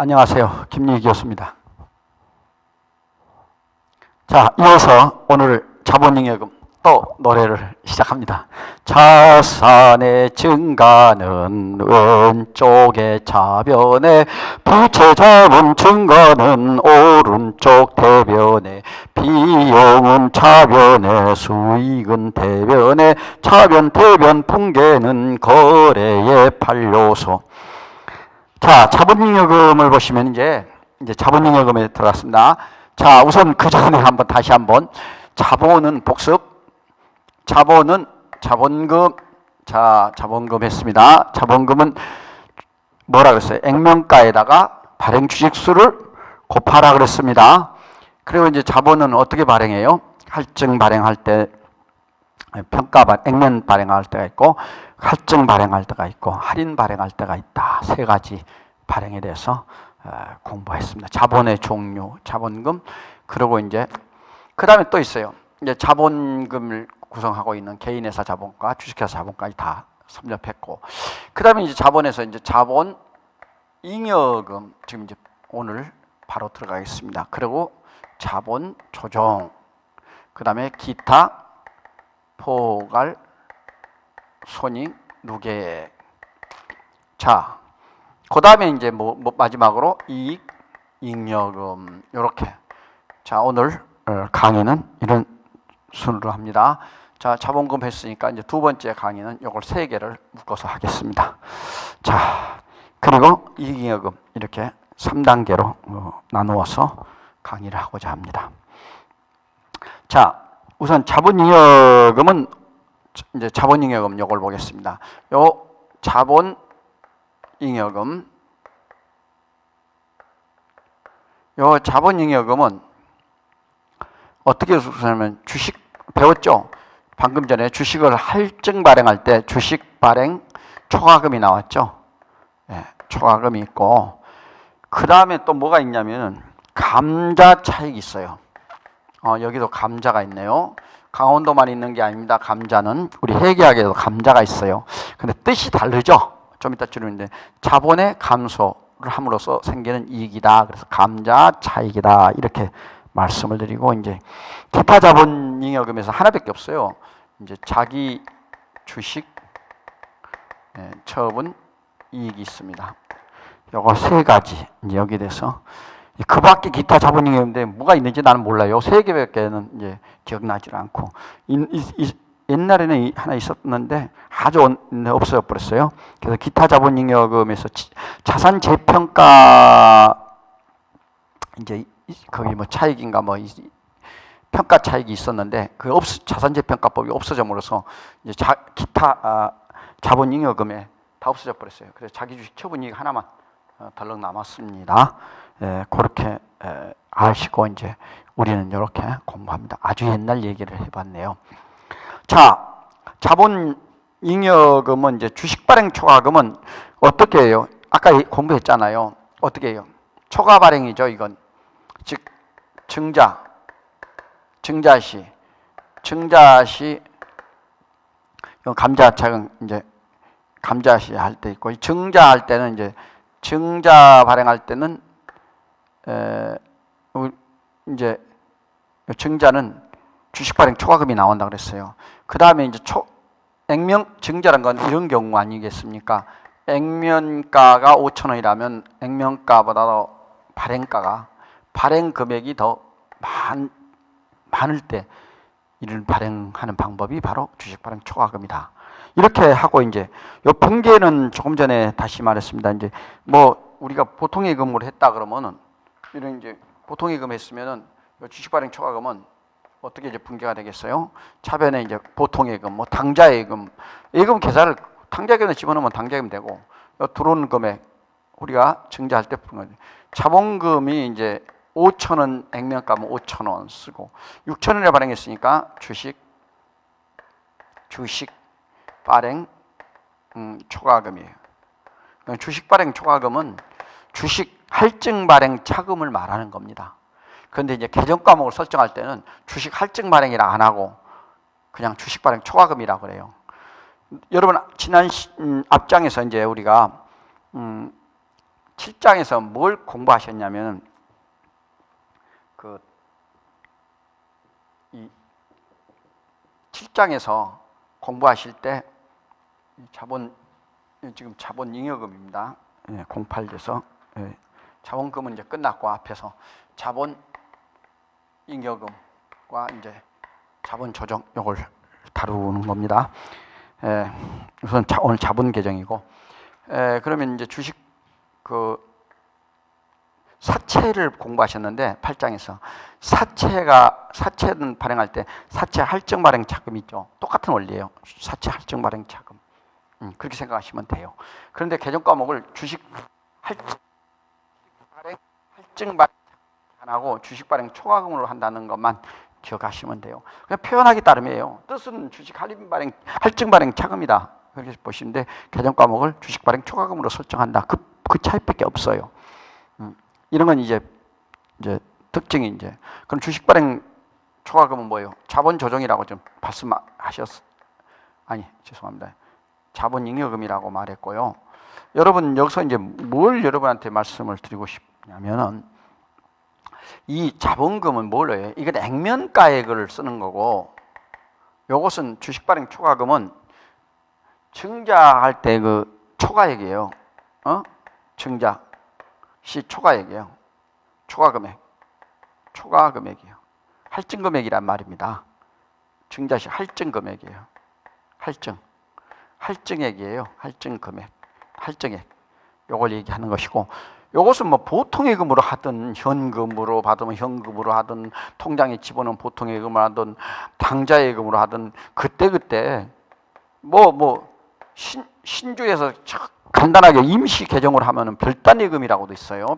안녕하세요. 김유기였습니다. 자, 이어서 오늘 자본잉여금 또 노래를 시작합니다. 자산의 증가는 왼쪽의 차변에, 부채 자본 증가는 오른쪽 대변에, 비용은 차변에, 수익은 대변에, 차변 대변 붕괴는 거래의 판료소. 자, 자본잉여금을 보시면 이제 자본잉여금에 들어갔습니다. 자, 우선 그 전에 다시 한번 자본은 복습, 자본은 자본금. 자, 자본금 했습니다. 자본금은 뭐라 그랬어요? 액면가에다가 발행 주식수를 곱하라 그랬습니다. 그리고 이제 자본은 어떻게 발행해요? 할증 발행할 때, 액면 발행할 때가 있고, 할증 발행할 때가 있고, 할인 발행할 때가 있다. 세 가지 발행에 대해서 공부했습니다. 자본의 종류, 자본금, 그리고 이제 그 다음에 또 있어요. 이제 자본금을 구성하고 있는 개인회사 자본과 주식회사 자본까지 다 섭렵했고, 그 다음에 이제 자본에서 이제 자본 잉여금, 지금 이제 오늘 바로 들어가겠습니다. 그리고 자본 조정, 그 다음에 기타 포괄 손익 누계액. 자, 그 다음에 이제 마지막으로 이익 잉여금. 요렇게. 자, 오늘 강의는 이런 순으로 합니다. 자, 자본금 했으니까 이제 두 번째 강의는 요걸 세 개를 묶어서 하겠습니다. 자, 그리고 이익 잉여금 이렇게 3단계로 나누어서 강의를 하고자 합니다. 자, 우선 자본잉여금은 이제 자본잉여금 요걸 보겠습니다. 요 자본잉여금, 요 자본잉여금은 어떻게 쓰냐면 주식 배웠죠? 방금 전에 주식을 할증 발행할 때 주식 발행 초과금이 나왔죠? 네, 초과금이 있고, 그 다음에 또 뭐가 있냐면 감자 차익이 있어요. 여기도 감자가 있네요. 강원도만 있는 게 아닙니다. 감자는 우리 회계학에도 감자가 있어요. 근데 뜻이 다르죠. 좀 이따 줄이는데 자본의 감소를 함으로써 생기는 이익이다. 그래서 감자 차익이다. 이렇게 말씀을 드리고, 이제 기타 자본잉여금에서 하나밖에 없어요. 이제 자기 주식 처분 이익이 있습니다. 요거 세 가지 이제 여기 대해서. 그 밖에 기타 자본잉여금인데 뭐가 있는지 나는 몰라요. 세 개밖에는 이제 기억나지 않고, 옛날에는 하나 있었는데 아주 없어져 버렸어요. 그래서 기타 자본잉여금에서 자산 재평가, 이제 거기 뭐 차익인가 뭐 평가 차익이 있었는데 그 자산 재평가법이 없어짐으로써 이제 기타 자본잉여금에 다 없어져 버렸어요. 그래서 자기 주식 처분이익 하나만 덜렁 남았습니다. 그렇게 아시고 이제 우리는 이렇게 공부합니다. 아주 옛날 얘기를 해봤네요. 자, 자본잉여금은 이제 주식 발행 초과금은 어떻게 해요? 아까 공부했잖아요. 어떻게 해요? 초과 발행이죠. 이건 즉 증자시 이건 감자차익은 이제 감자시 할 때 있고, 증자할 때는 이제 증자 발행할 때는 이제 증자는 주식 발행 초과금이 나온다 그랬어요. 그 다음에 이제 액면 증자란 건 이런 경우 아니겠습니까? 액면가가 5,000원이라면 액면가보다 발행 금액이 더 많을 때 이를 발행하는 방법이 바로 주식 발행 초과금이다. 이렇게 하고, 이제 요 붕괴는 조금 전에 다시 말했습니다. 이제 뭐 우리가 보통예금으로 했다 그러면은, 이런 이제 보통예금 했으면은 요 주식 발행 초과금은 어떻게 이제 붕괴가 되겠어요? 차변에 이제 보통예금, 뭐 당좌예금, 예금 계좌를 당좌예금에 집어넣으면 당좌예금 되고, 들어오는 금액 우리가 증자할 때 자본금이 이제 5,000원 액면가면 5,000원 쓰고, 6,000원에 발행했으니까 주식 발행 초과금이에요. 주식 발행 초과금은 주식 할증 발행 차금을 말하는 겁니다. 그런데 이제 계정 과목을 설정할 때는 주식 할증 발행이라 안 하고 그냥 주식 발행 초과금이라고 그래요. 여러분, 지난 앞장에서 이제 우리가 7장에서 뭘 공부하셨냐면 이 7장에서 공부하실 때 지금 자본 잉여금입니다. 08에서 자본금은 이제 끝났고 앞에서 자본 잉여금과 이제 자본 조정 이걸 다루는 겁니다. 우선 오늘 자본 계정이고, 그러면 이제 주식 사채를 공부하셨는데 8장에서 사채는 발행할 때 사채 할증 발행 차금 있죠. 똑같은 원리예요. 사채 할증 발행 차금. 그렇게 생각하시면 돼요. 그런데 개정 과목을 주식 할증 발행 안 하고 주식 발행 초과금으로 한다는 것만 기억하시면 돼요. 그냥 표현하기 따름이에요. 뜻은 주식 할증 발행 차금이다. 그렇게 보시면 돼. 개정 과목을 주식 발행 초과금으로 설정한다. 그 차이밖에 없어요. 이런 건 이제 특징이 이제 그럼 주식 발행 초과금은 뭐예요? 자본 조정이라고 좀 죄송합니다. 자본 잉여금이라고 말했고요. 여러분 여기서 이제 뭘 여러분한테 말씀을 드리고 싶냐면은 이 자본금은 뭘로 해요? 이건 액면가액을 쓰는 거고, 요것은 주식 발행 초과금은 증자할 때 그 초과액이에요. 증자 시 초과액이에요. 초과금액이에요. 할증금액이란 말입니다. 증자 시 할증금액이에요. 할증액이에요. 할증액. 요걸 얘기하는 것이고, 요것은 뭐 보통예금으로 하든 현금으로 받으면 현금으로 하든 통장에 집어넣은 보통예금으로 하든 당좌예금으로 하든 그때 신주에서 간단하게 임시 개정을 하면은 별단예금이라고도 있어요.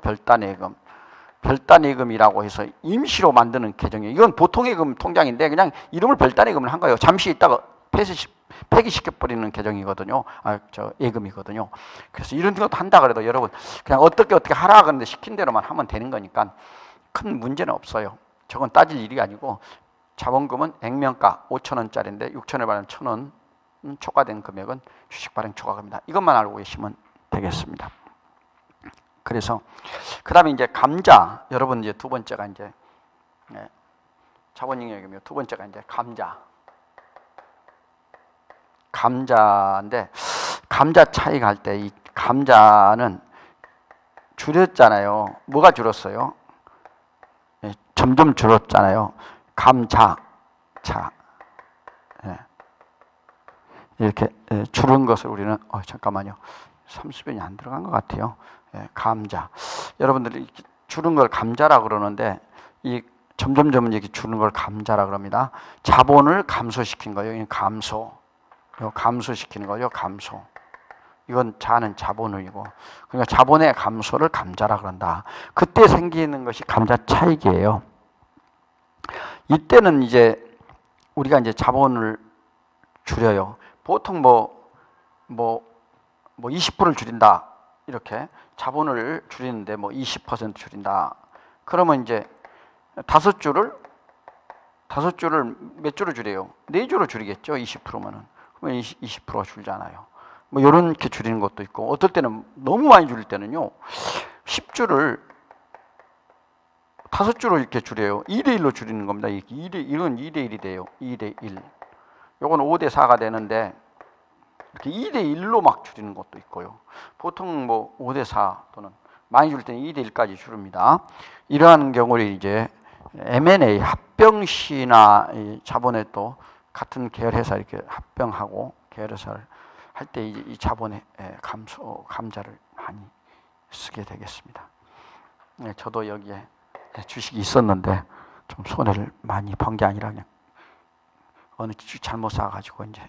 별단예금이라고 해서 임시로 만드는 개정이에요. 이건 보통예금 통장인데 그냥 이름을 별단예금을 한 거예요. 잠시 있다가 폐기시켜버리는 개정이거든요. 예금이거든요. 그래서 이런 것도 한다 그래도 여러분 그냥 어떻게 하라 그러는데 시킨 대로만 하면 되는 거니까 큰 문제는 없어요. 저건 따질 일이 아니고, 자본금은 액면가 5,000원짜리인데 6,000원을 받으면 1,000원 초과된 금액은 주식 발행 초과금이다. 이것만 알고 계시면 되겠습니다. 그래서 그다음에 이제 감자, 여러분 이제 두 번째가 이제 자본잉여금이요. 두 번째가 이제 감자인데 감자 차익 할 때 이 감자는 줄였잖아요. 뭐가 줄었어요? 점점 줄었잖아요. 이렇게 줄은 것을 우리는 잠깐만요. 30원이 안 들어간 것 같아요. 감자. 여러분들이 이렇게 줄은 걸 감자라 그러는데 이 점점 이렇게 줄은 걸 감자라 그럽니다. 자본을 감소시킨 거예요. 감소시키는 거죠. 감소. 이건 자는 자본이고, 그러니까 자본의 감소를 감자라 그런다. 그때 생기는 것이 감자 차익이에요. 이때는 이제 우리가 이제 자본을 줄여요. 보통 20%를 줄인다. 이렇게 자본을 줄이는데 20% 줄인다. 그러면 이제 다섯 줄을 몇 줄을 줄여요? 4줄을 줄이겠죠. 20%면은. 그러면 20%가 줄잖아요. 요렇게 줄이는 것도 있고, 어떨 때는 너무 많이 줄일 때는요. 10줄을 5줄을 이렇게 줄여요. 2대1로 줄이는 겁니다. 이건 2대1이 돼요. 2대1. 요건 5대4가 되는데 이렇게 2대1로 막 줄이는 것도 있고요. 보통 5대4 또는 많이 줄 때는 2대1까지 줄입니다. 이러한 경우를 이제 M&A 합병 시나 자본에 또 같은 계열 회사 이렇게 합병하고 계열 회사를 할 때 이 자본의 감자를 많이 쓰게 되겠습니다. 저도 여기에 주식이 있었는데 좀 손해를 많이 본 게 아니라 그냥 어느 주식 잘못 사가지고 이제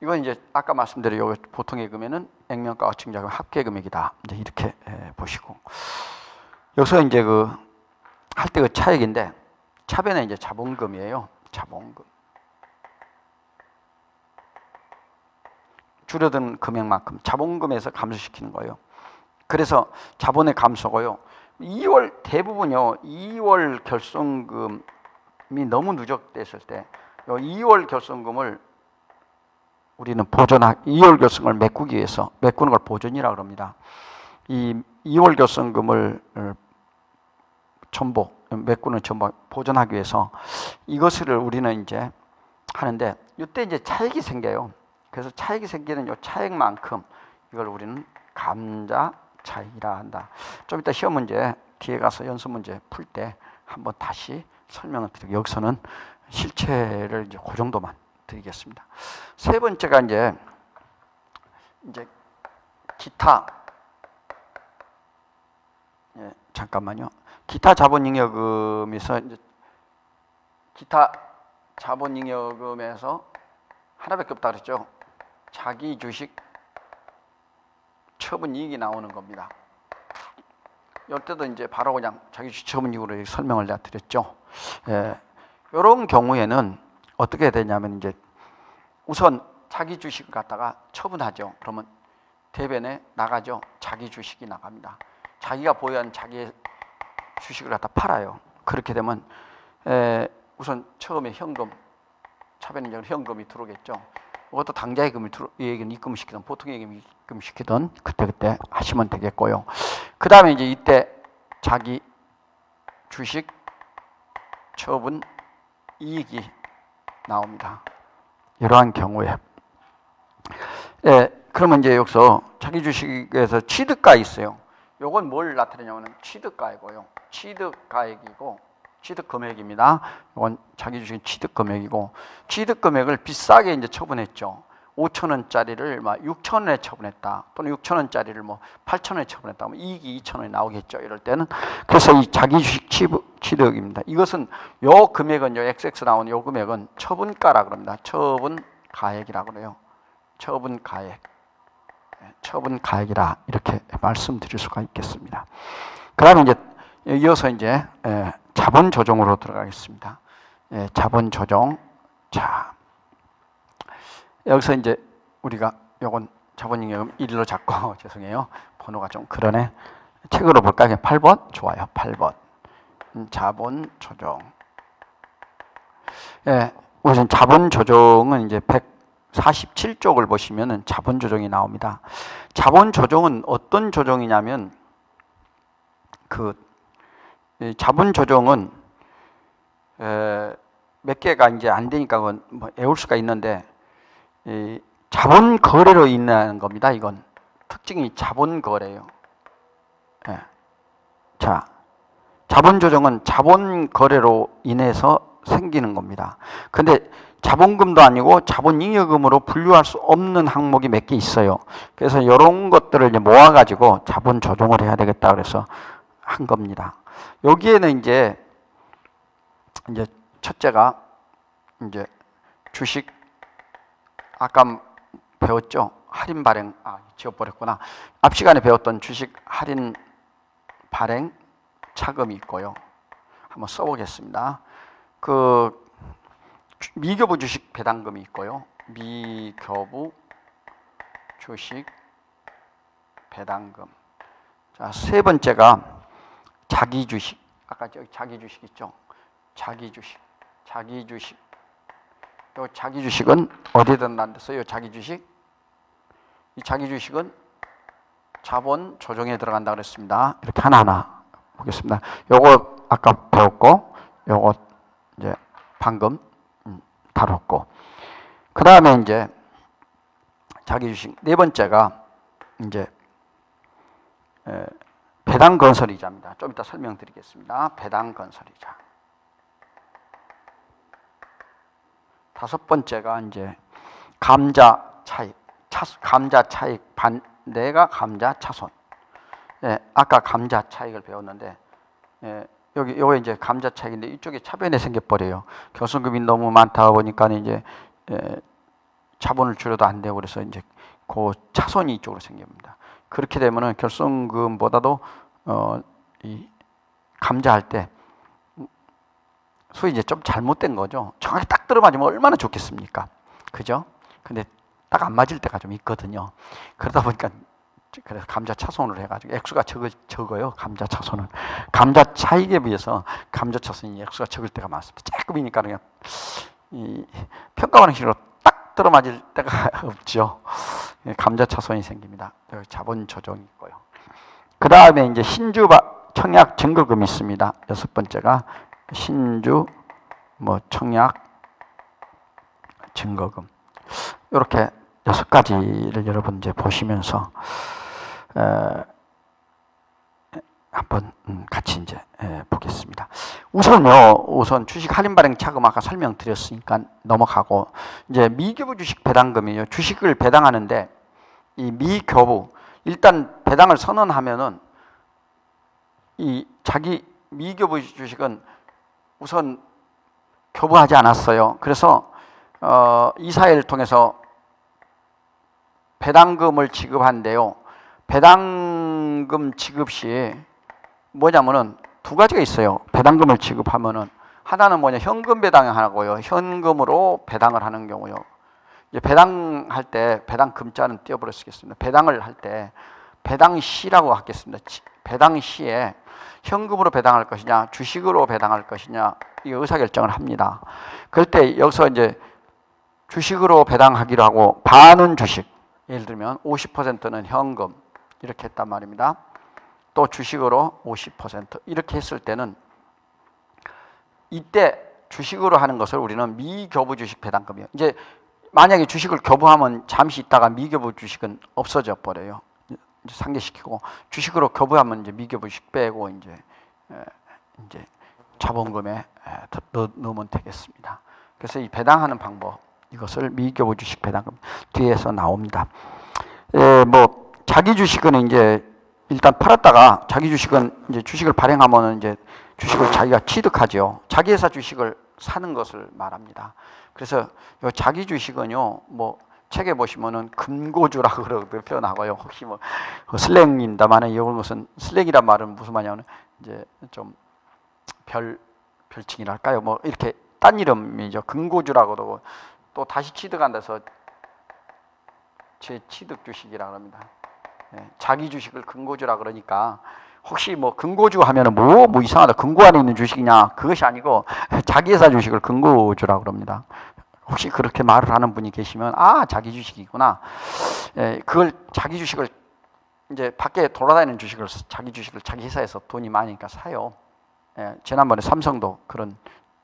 이건 이제 아까 말씀드린 요 보통의 금액은 액면가와 증자금 합계금액이다. 이제 이렇게 보시고, 여기서 이제 할 때 그 차액인데 차변에 이제 자본금이에요. 자본금. 줄어든 금액만큼 자본금에서 감소시키는 거예요. 그래서 자본의 감소고요. 2월 대부분요. 2월 결손금이 너무 누적됐을 때, 요 2월 결손금을 우리는 이월교성을 메꾸기 위해서, 메꾸는 걸 보존이라고 합니다. 이 이월교성금을 메꾸는 전부 보존하기 위해서 이것을 우리는 이제 하는데, 이때 이제 차액이 생겨요. 그래서 차액이 생기는 이 차액만큼 이걸 우리는 감자 차익이라 한다. 좀 이따 시험 문제 뒤에 가서 연습 문제 풀 때 한번 다시 설명을 드리고, 여기서는 실체를 이제 그 정도만 드리겠습니다. 세 번째가 이제 기타, 잠깐만요. 기타 자본잉여금에서 이제 기타 자본잉여금에서 하나밖에 없다 그랬죠. 자기 주식 처분 이익이 나오는 겁니다. 이때도 이제 바로 그냥 자기 주식 처분 이익으로 설명을 내가 드렸죠. 이런 경우에는 어떻게 되냐면, 이제 우선 자기 주식을 갖다가 처분하죠. 그러면 대변에 나가죠. 자기 주식이 나갑니다. 자기가 보유한 자기의 주식을 갖다 팔아요. 그렇게 되면 우선 처음에 현금, 차변인적으로 현금이 들어오겠죠. 이것도 당좌의 금을 입금시키든 보통의 금을 입금시키든 그때 하시면 되겠고요. 그 다음에 이제 이때 자기 주식 처분 이익이 나옵니다. 이러한 경우에 그러면 이제 여기서 자기 주식에서 취득가 있어요. 요건 뭘 나타내냐면 취득가이고요. 취득가액이고 취득금액입니다. 이건 자기 주식 취득금액이고, 취득금액을 비싸게 이제 처분했죠. 5,000원짜리를 막 6,000원에 처분했다. 또는 6,000원짜리를 뭐 8,000원에 처분했다. 이익이 2,000원이 나오겠죠. 이럴 때는. 그래서 이 자기 주식 취득입니다. 이것은 요 금액은, 요 XX 나오는 요 금액은 처분가라 그럽니다. 처분가액이라고 그래요. 처분가액. 처분가액이라 이렇게 말씀드릴 수가 있겠습니다. 그 다음에 이제 이어서 이제 자본 조정으로 들어가겠습니다. 자본 조정. 자, 여기서 이제 우리가 요건 자본잉여금 1로 잡고 죄송해요. 번호가 좀 그러네. 책으로 볼까요? 8번? 좋아요. 8번. 자본 조정. 우선 자본 조정은 이제 147쪽을 보시면은 자본 조정이 나옵니다. 자본 조정은 어떤 조정이냐면, 자본 조정은 몇 개가 이제 안 되니까 뭐 외울 수가 있는데, 자본 거래로 인한 겁니다. 이건 특징이 자본 거래예요. 자, 자본 조정은 자본 거래로 인해서 생기는 겁니다. 근데 자본금도 아니고 자본잉여금으로 분류할 수 없는 항목이 몇 개 있어요. 그래서 이런 것들을 이제 모아가지고 자본 조정을 해야 되겠다 그래서 한 겁니다. 여기에는 이제 첫째가 이제 주식, 아까 배웠죠? 할인 발행, 지워버렸구나. 앞 시간에 배웠던 주식 할인 발행 차금이 있고요. 한번 써보겠습니다. 미교부 주식 배당금이 있고요. 미교부 주식 배당금. 자, 세 번째가 자기 주식. 아까 저기 자기 주식 있죠? 자기 주식. 요 자기 주식은 어디든 안 됐어요. 자기 주식. 이 자기 주식은 자본 조정에 들어간다 그랬습니다. 이렇게 하나하나 보겠습니다. 요거 아까 배웠고, 요거 이제 방금 다뤘고, 그 다음에 이제 자기 주식 네 번째가 이제 배당 건설이자입니다. 좀 이따 설명드리겠습니다. 배당 건설이자. 다섯 번째가 이제 감자 차익, 감자 차익 반대가 감자 차손. 아까 감자 차익을 배웠는데, 요게 이제 감자 차익인데 이쪽에 차변에 생겨버려요. 교수금이 너무 많다 보니까 이제 자본을 줄여도 안 되고, 그래서 이제 그 차손이 이쪽으로 생깁니다. 그렇게 되면은 결손금보다도 이 감자할 때 소위 이제 좀 잘못된 거죠. 정확히 딱 들어맞으면 얼마나 좋겠습니까? 그죠? 근데 딱 안 맞을 때가 좀 있거든요. 그러다 보니까 그래서 감자 차손으로 해가지고 액수가 적어요. 감자 차손은 감자 차익에 비해서 감자 차손이 액수가 적을 때가 많습니다. 조금이니까 그냥 이 평가원형식으로 딱 딱 들어맞을 때가 없죠. 감자차손이 생깁니다. 여기 자본 조정이 있고요. 그 다음에 이제 신주 청약 증거금이 있습니다. 여섯 번째가 신주 청약 증거금. 이렇게 여섯 가지를 여러분 이제 보시면서 한번 같이 이제 보겠습니다. 우선 주식 할인 발행 차금 아까 설명드렸으니까 넘어가고 이제 미교부 주식 배당금이에요. 주식을 배당하는데 이 미교부 일단 배당을 선언하면은 이 자기 미교부 주식은 우선 교부하지 않았어요. 그래서 이사회를 통해서 배당금을 지급한대요. 배당금 지급 시 뭐냐면은 두 가지가 있어요. 배당금을 지급하면은 하나는 현금 배당하고요. 현금으로 배당을 하는 경우요. 이제 배당할 때 배당금자는 띄어버려 쓰겠습니다. 배당을 할 때 배당시라고 하겠습니다. 배당시에 현금으로 배당할 것이냐, 주식으로 배당할 것이냐 이 의사결정을 합니다. 그럴 때 여기서 이제 주식으로 배당하기로 하고 반은 주식, 예를 들면 50%는 현금 이렇게 했단 말입니다. 또 주식으로 50% 이렇게 했을 때는 이때 주식으로 하는 것을 우리는 미교부 주식 배당금이에요. 이제 만약에 주식을 교부하면 잠시 있다가 미교부 주식은 없어져 버려요. 이제 상계시키고 주식으로 교부하면 이제 미교부 주식 빼고 이제 자본금에 넣으면 되겠습니다. 그래서 이 배당하는 방법 이것을 미교부 주식 배당금 뒤에서 나옵니다. 자기 주식은 이제 일단 팔았다가 자기 주식은 이제 주식을 발행하면 이제 주식을 자기가 취득하죠. 자기 회사 주식을 사는 것을 말합니다. 그래서 요 자기 주식은요, 책에 보시면은 금고주라고 그러고 표현하고요. 혹시 슬랭입니다만 이런 것은 슬랭이란 말은 무슨 말이냐면 이제 좀 별칭이랄까요. 이렇게 딴 이름이죠. 금고주라고 그러고 또 다시 취득한다 해서 재취득 주식이라고 합니다. 자기 주식을 금고주라 그러니까 혹시 금고주 하면은 이상하다. 금고 안에 있는 주식이냐? 그것이 아니고 자기 회사 주식을 금고주라 그럽니다. 혹시 그렇게 말을 하는 분이 계시면 자기 주식이구나. 그걸 자기 주식을 이제 밖에 돌아다니는 주식을 자기 주식을 자기 회사에서 돈이 많으니까 사요. 지난번에 삼성도 그런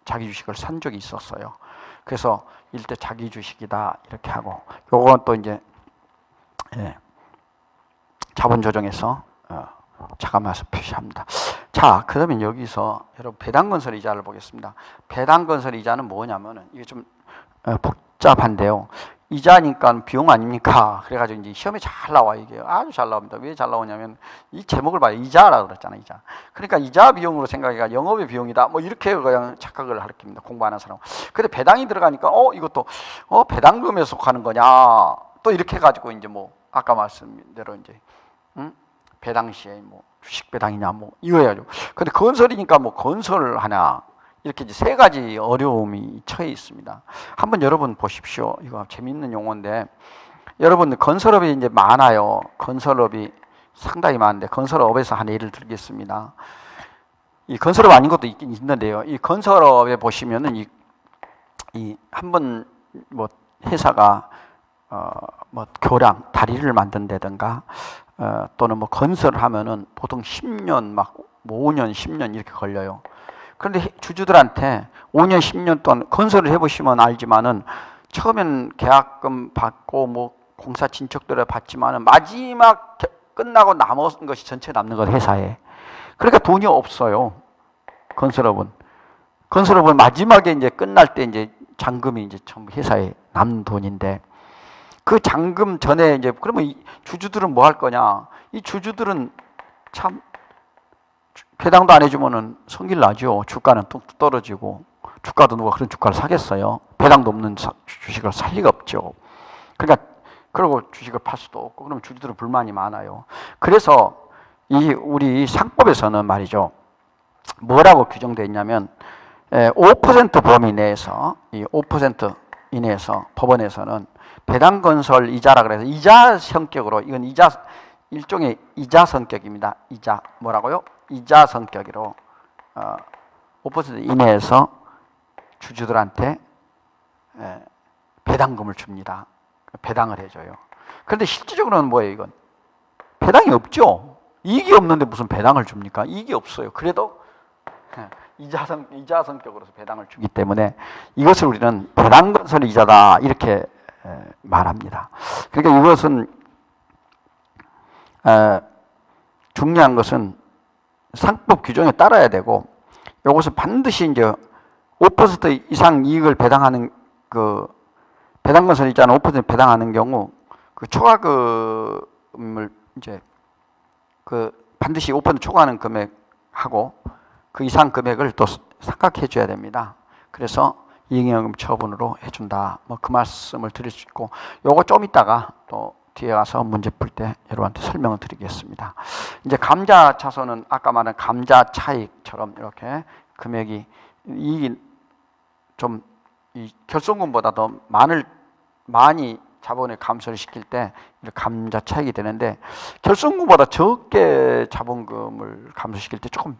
자기 주식을 산 적이 있었어요. 그래서 일대 자기 주식이다 이렇게 하고 요건 또 이제 자본 조정에서 차감해서 표시합니다. 자, 그러면 여기서 여러분 배당건설 이자를 보겠습니다. 배당건설 이자는 뭐냐면은 이게 좀 복잡한데요. 이자니까 비용 아닙니까? 그래가지고 이제 시험에 잘 나와 이게 아주 잘 나옵니다. 왜 잘 나오냐면 이 제목을 봐요. 이자라고 그랬잖아요. 이자. 그러니까 이자 비용으로 생각해가 영업의 비용이다. 이렇게 그냥 착각을 가르칩니다. 공부하는 사람. 근데 배당이 들어가니까 이것도 배당금에 속하는 거냐? 또 이렇게 해가지고 이제 아까 말씀드린 대로 이제 배당 시에 주식 배당이냐 이거 해야죠. 근데 건설이니까 건설을 하냐 이렇게 이제 세 가지 어려움이 처해 있습니다. 한번 여러분 보십시오. 이거 재밌는 용어인데 여러분 건설업이 이제 많아요. 건설업이 상당히 많은데 건설업에서 한 예를 들겠습니다. 이 건설업 아닌 것도 있긴 있는데요. 이 건설업에 보시면은 이 한번 회사가 교량 다리를 만든다든가 또는 건설을 하면은 보통 10년 5년 10년 이렇게 걸려요. 그런데 주주들한테 5년 10년 동안 건설을 해보시면 알지만은 처음엔 계약금 받고 공사 진척들을 받지만은 마지막 끝나고 남은 것이 전체 남는 것 회사에. 그러니까 돈이 없어요. 건설업은 마지막에 이제 끝날 때 이제 잔금이 이제 전부 회사에 남는 돈인데 그 잔금 전에 이제 그러면 이 주주들은 뭐 할 거냐? 이 주주들은 참 배당도 안 해주면은 성질 나죠. 주가는 뚝 떨어지고 주가도 누가 그런 주가를 사겠어요? 배당도 없는 주식을 살 리가 없죠. 그러니까 그리고 주식을 팔 수도 없고 그러면 주주들은 불만이 많아요. 그래서 우리 상법에서는 말이죠. 뭐라고 규정되어 있냐면 5% 범위 내에서 이 5% 이내에서 법원에서는 배당건설 이자라 그래서 이자 성격으로 이건 일종의 이자 성격입니다. 이자 뭐라고요? 이자 성격으로 5% 이내에서 주주들한테 배당금을 줍니다. 배당을 해줘요. 그런데 실질적으로는 뭐예요, 이건? 배당이 없죠. 이익이 없는데 무슨 배당을 줍니까? 이익이 없어요. 그래도 이자 성격으로서 배당을 주기 때문에 이것을 우리는 배당건설 이자다 이렇게 말합니다. 그러니까 이것은 중요한 것은 상법 규정에 따라야 되고, 이것을 반드시 이제 5% 이상 이익을 배당하는 그 배당건설 이자는 5% 배당하는 경우 그 초과금을 이제 그 반드시 5% 초과하는 금액하고 그 이상 금액을 또 상각해 줘야 됩니다. 그래서 이익잉여금 처분으로 해준다. 뭐 그 말씀을 드릴 수 있고, 요거 좀 이따가 또 뒤에 가서 문제 풀 때 여러분한테 설명을 드리겠습니다. 이제 감자 차손은 아까 말한 감자 차익처럼 이렇게 금액이 이익이 좀 이 결손금보다 더 많이 자본을 감소를 시킬 때 감자 차익이 되는데, 결손금보다 적게 자본금을 감소시킬 때 조금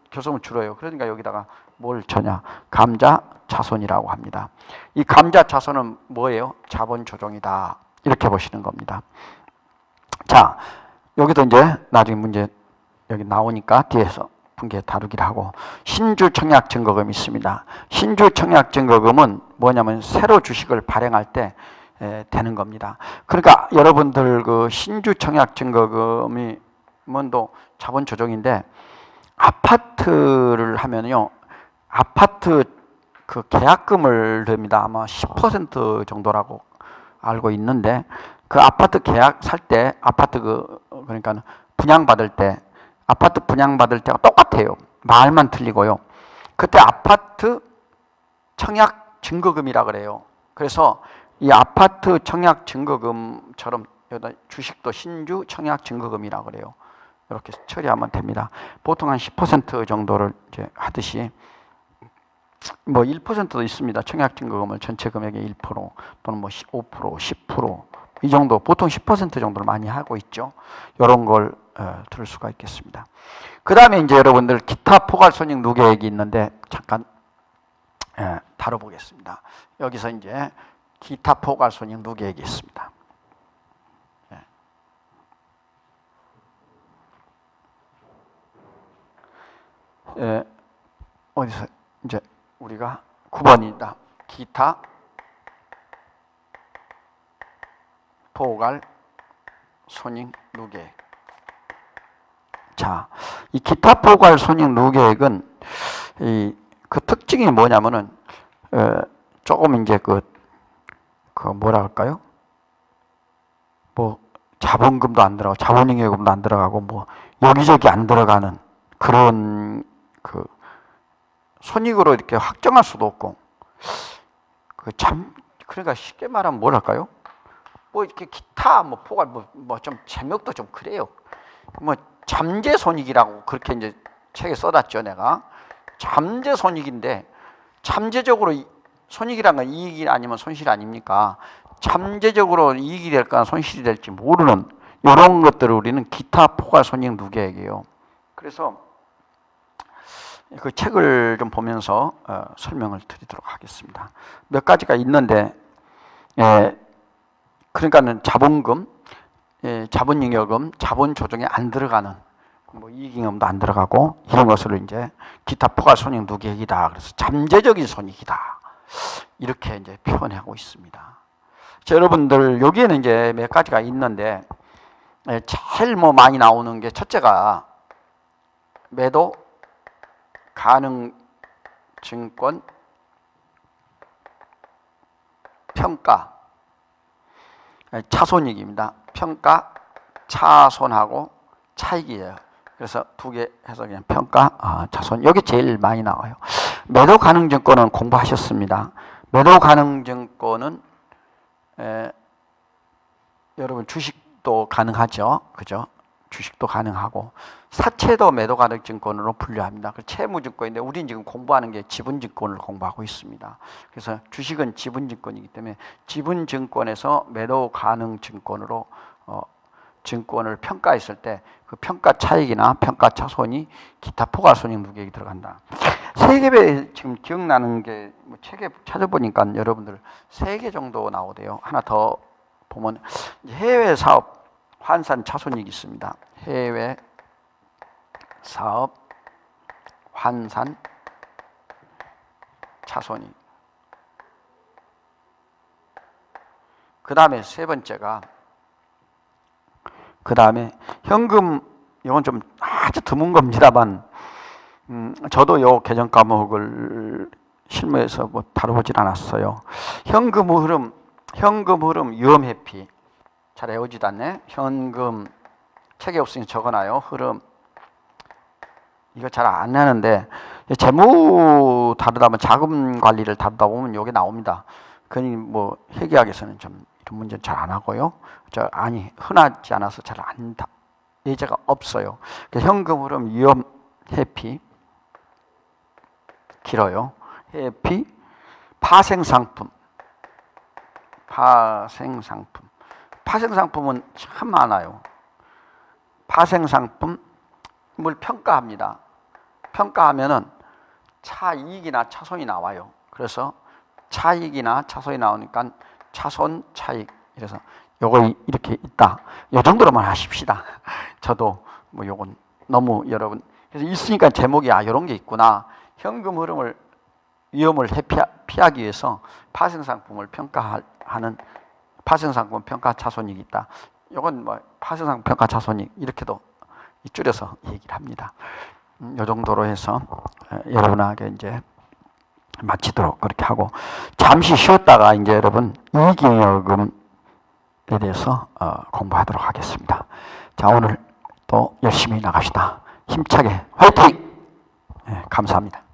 결손은 줄어요. 그러니까 여기다가 뭘 쳐냐? 감자 차손이라고 합니다. 이 감자 차손은 뭐예요? 자본 조정이다. 이렇게 보시는 겁니다. 자, 여기도 이제 나중에 문제 여기 나오니까 뒤에서 분개 다루기를 하고, 신주 청약 증거금이 있습니다. 신주 청약 증거금은 뭐냐면 새로 주식을 발행할 때 되는 겁니다. 그러니까 여러분들 그 신주 청약 증거금이 또 자본 조정인데, 아파트를 하면요, 아파트 그 계약금을 냅니다. 아마 10% 정도라고 알고 있는데, 그 아파트 계약 살 때 아파트 그러니까 분양받을 때 아파트 분양받을 때가 똑같아요. 말만 틀리고요. 그때 아파트 청약 증거금이라 그래요. 그래서 이 아파트 청약 증거금처럼 여기다 주식도 신주 청약 증거금이라 그래요. 이렇게 처리하면 됩니다. 보통 한 10% 정도를 이제 하듯이, 뭐 1%도 있습니다. 청약 증거금을 전체 금액의 1% 또는 뭐 5%, 10% 이 정도, 보통 10% 정도를 많이 하고 있죠. 이런 걸 들을 수가 있겠습니다. 그 다음에 이제 여러분들 기타 포괄 손익 누계액이 있는데 잠깐 다뤄보겠습니다. 여기서 이제 기타 포괄 손익 누계액이 있습니다. 어디서 이제 우리가 9번입니다. 기타 포괄 손익 누계액. 자, 이 기타 포괄 손익 누계액은 그 특징이 뭐냐면은 조금 이제 그 뭐라 할까요? 뭐 자본금도 안 들어가고 자본잉여금도 안 들어가고 뭐 여기저기 안 들어가는 그런 그 손익으로 이렇게 확정할 수도 없고, 그러니까 쉽게 말하면 뭐랄까요? 뭐 이렇게 기타 뭐 포괄 뭐 좀 제목도 좀 그래요. 뭐 잠재 손익이라고 그렇게 이제 책에 써놨죠. 내가 잠재 손익인데, 잠재적으로 손익이란 건 이익이 아니면 손실 아닙니까? 잠재적으로 이익이 될까 손실이 될지 모르는 이런 것들을 우리는 기타 포괄 손익 누계액이에요. 그래서 그 책을 좀 보면서 설명을 드리도록 하겠습니다. 몇 가지가 있는데, 그러니까는 자본금, 자본잉여금, 자본 조정에 안 들어가는 뭐 이익잉여금도 안 들어가고 이런 것을 이제 기타 포괄 손익 누계액이다. 그래서 잠재적인 손익이다. 이렇게 이제 표현하고 있습니다. 자, 여러분들 여기에는 이제 몇 가지가 있는데, 제일 뭐 많이 나오는 게 첫째가 매도 가능 증권 평가 차손익입니다. 평가 차손하고 차익이에요. 그래서 두 개 해서 그냥 평가 차손, 여기 제일 많이 나와요. 매도 가능 증권은 공부하셨습니다. 매도 가능 증권은 여러분 주식도 가능하죠, 그죠? 주식도 가능하고 사채도 매도 가능 증권으로 분류합니다. 그 채무증권인데 우리는 지금 공부하는 게 지분증권을 공부하고 있습니다. 그래서 주식은 지분증권이기 때문에 지분증권에서 매도 가능 증권으로 증권을 평가했을 때 그 평가 차익이나 평가 차손이 기타 포괄손익 누계액이 들어간다. 세개배 지금 기억나는 게 뭐 책에 찾아보니까 여러분들 3개 정도 나오대요. 하나 더 보면 해외 사업 환산 차손익이 있습니다. 해외 사업 환산 차손익. 그 다음에 세 번째가 그 다음에 현금. 이건 좀 아주 드문 겁니다만 저도 요 개정 과목을 실무에서 뭐 다뤄보진 않았어요. 현금 흐름 위험 회피. 잘 외우지도 않네. 현금 책에 없으니 적어놔요. 흐름. 이거 잘 안 하는데 재무 다루다 보면 자금 관리를 다루다 보면 이게 나옵니다. 그니 뭐 회계학에서는 좀 이런 문제는 잘 안 하고요. 흔하지 않아서 잘 안 예제가 없어요. 현금 흐름 위험 회피 길어요. 회피 파생상품. 파생상품은 참 많아요. 파생상품을 평가합니다. 평가하면은 차이익이나 차손이 나와요. 그래서 차익이나 차손이 나오니까 차손 차익. 이래서 요거 이렇게 있다. 요 정도로만 하십시다. 저도 뭐 요건 너무 여러분 그래서 있으니까 제목이 요런 게 있구나. 현금 흐름을 위험을 피하기 위해서 파생상품을 평가하는 파생상품 평가 차손익이 있다. 요건 뭐 파생상품 평가 차손익 이렇게도 줄여서 얘기를 합니다. 요 정도로 해서 여러분에게 이제 마치도록 그렇게 하고 잠시 쉬었다가 이제 여러분 이익잉여금에 대해서 공부하도록 하겠습니다. 자, 오늘 또 열심히 나갑시다. 힘차게 화이팅! 감사합니다.